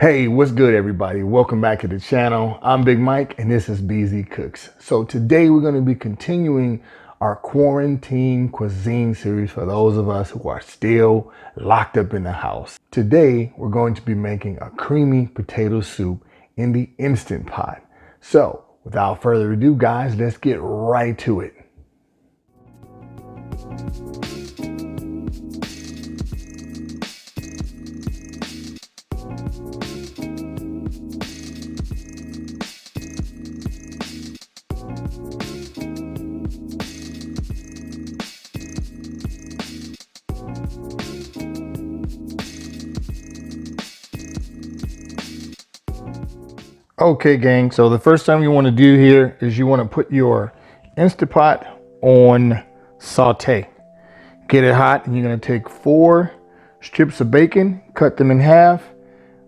Hey, what's good everybody? Welcome back to the channel. I'm Big Mike and this is BZ Cooks. So today we're going to be continuing our quarantine cuisine series for those of us who are still locked up in the house. Today we're going to be making a creamy potato soup in the Instant Pot. So without further ado guys, let's get right to it. Okay gang, so the first thing you want to do here is you want to put your Instant Pot on saute. Get it hot and you're going to take 4 strips of bacon, cut them in half.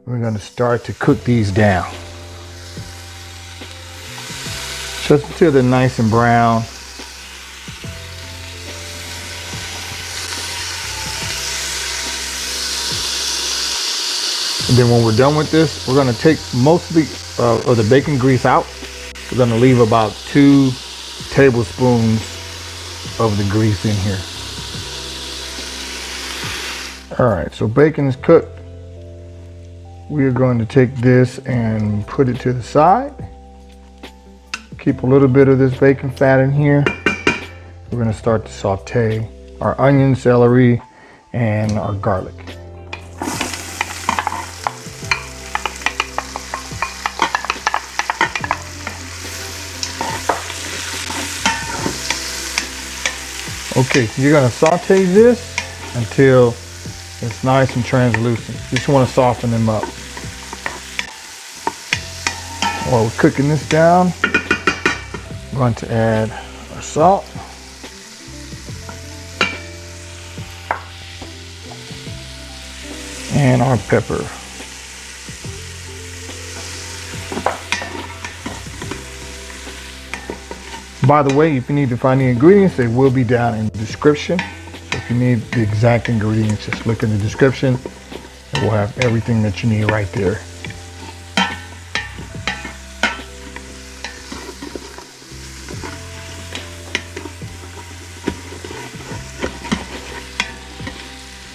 We're going to start to cook these down. Just until they're nice and brown. And then when we're done with this, we're going to take most of the bacon grease out. We're going to leave about 2 tablespoons of the grease in here. All right, so bacon is cooked. We are going to take this and put it to the side. Keep a little bit of this bacon fat in here. We're going to start to saute our onion, celery, and our garlic. Okay, so you're gonna saute this until it's nice and translucent. You just wanna soften them up. While we're cooking this down, I'm going to add our salt. And our pepper. By the way, if you need to find the ingredients, they will be down in the description. So if you need the exact ingredients, just look in the description and we'll have everything that you need right there.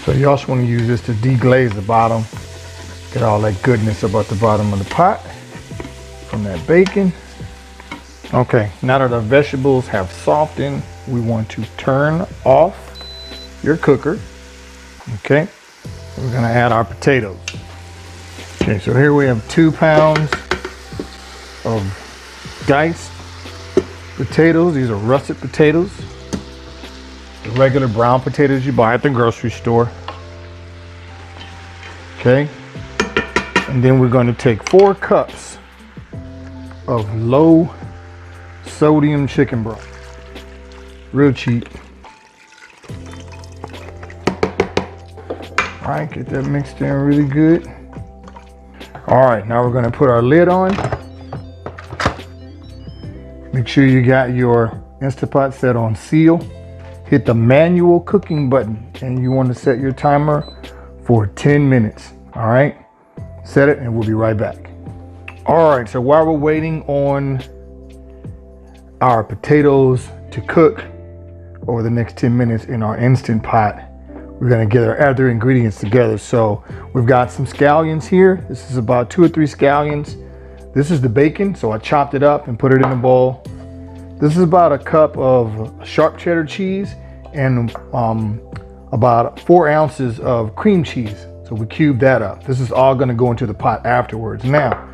So you also want to use this to deglaze the bottom. Get all that goodness about the bottom of the pot from that bacon. Okay, now that our vegetables have softened, we want to turn off your cooker. Okay, we're gonna add our potatoes. Okay, so here we have 2 pounds of diced potatoes. These are russet potatoes. The regular brown potatoes you buy at the grocery store. Okay, and then we're going to take 4 cups of Low Sodium Chicken Broth. Real cheap. All right, get that mixed in really good. All right, now we're gonna put our lid on. Make sure you got your Instant Pot set on seal. Hit the manual cooking button and you want to set your timer for 10 minutes. All right, set it and we'll be right back. All right, so while we're waiting on our potatoes to cook over the next 10 minutes in our Instant Pot, we're going to get our other ingredients together. So we've got some scallions here. This is about 2 or 3 scallions. This is the bacon, so I chopped it up and put it in a bowl. This is about a cup of sharp cheddar cheese and about 4 ounces of cream cheese. So we cubed that up. This is all going to go into the pot afterwards. Now,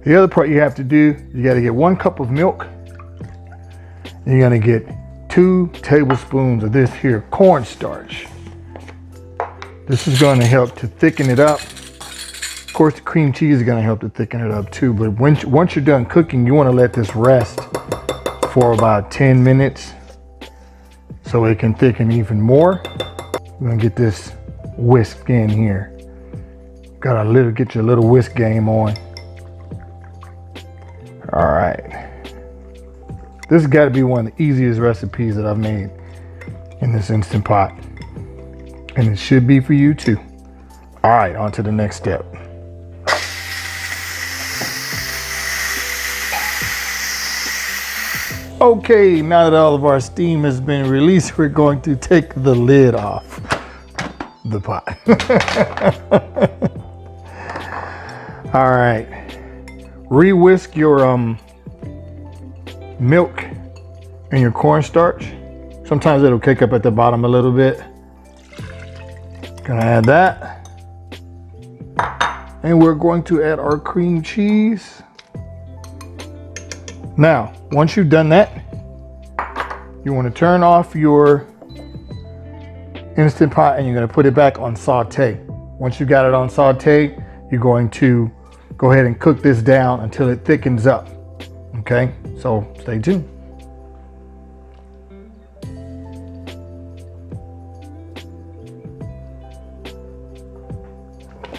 the other part you have to do, you got to get 1 cup of milk. You're gonna get 2 tablespoons of this here cornstarch. This is gonna help to thicken it up. Of course, the cream cheese is gonna help to thicken it up too, but once you're done cooking, you wanna let this rest for about 10 minutes so it can thicken even more. We're gonna get this whisk in here. Get your little whisk game on. All right. This has got to be one of the easiest recipes that I've made in this Instant Pot. And it should be for you too. All right, on to the next step. Okay, now that all of our steam has been released, we're going to take the lid off the pot. All right, re-whisk your milk and your cornstarch. Sometimes it'll kick up at the bottom a little bit. Gonna add that. And we're going to add our cream cheese. Now, once you've done that, you want to turn off your Instant Pot and you're going to put it back on saute. Once you got it on saute, you're going to go ahead and cook this down until it thickens up. Okay, so stay tuned.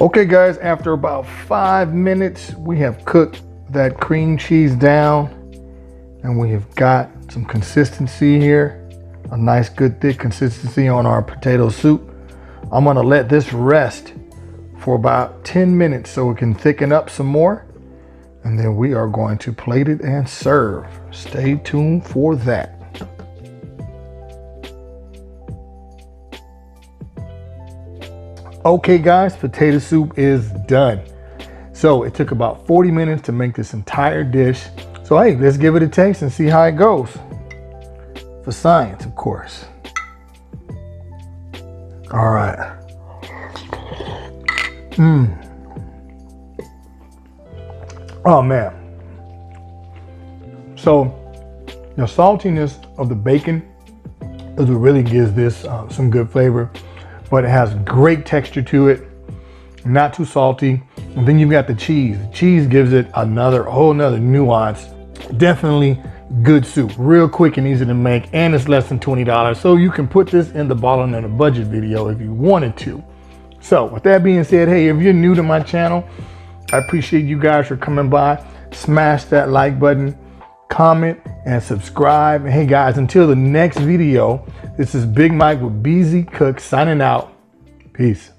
Okay guys, after about 5 minutes, we have cooked that cream cheese down and we have got some consistency here, a nice good thick consistency on our potato soup. I'm gonna let this rest for about 10 minutes so it can thicken up some more, and then we are going to plate it and serve. Stay tuned for that. Okay guys, potato soup is done. So it took about 40 minutes to make this entire dish. So hey, let's give it a taste and see how it goes. For science, of course. All right. Oh man. So the saltiness of the bacon is what really gives this some good flavor, but it has great texture to it, not too salty. And then you've got the cheese. The cheese gives it whole nother nuance. Definitely good soup, real quick and easy to make, and it's less than $20. So you can put this in the ballin' on a budget video if you wanted to. So with that being said, hey, if you're new to my channel, I appreciate you guys for coming by. Smash that like button, comment, and subscribe. And hey guys, until the next video, this is Big Mike with BZ Cooks signing out. Peace.